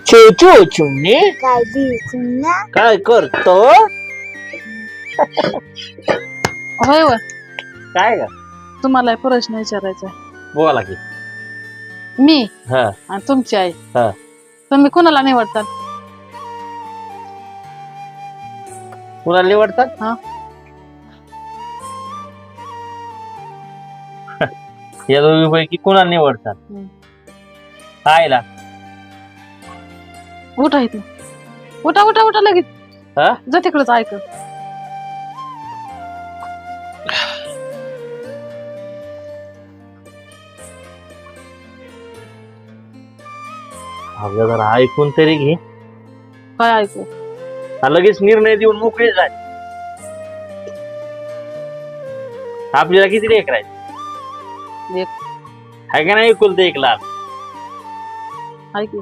चोचू चिमणी काय दिसना काय करतो? होय व काय ग? तुम्हाला एक प्रश्न विचारायचा आहे. बोला की. मी हा आणि तुमची आई हा. तुम्ही कोणाला निवडतात? कुणाला निवडतात? हा. या दोघीपैकी कुणाला निवडतात? आईला. उठा इथं, उठा उठा उठा लगेच. हा? जा तिकडच ऐक. अगं जरा ऐकून तरी घे. काय ऐकू? हा, लगेच निर्णय देऊन मोकळे जाय. आपल्याला किती लेकर आहेत? एक आहे का नाही एकुलते एक लाख? ऐकू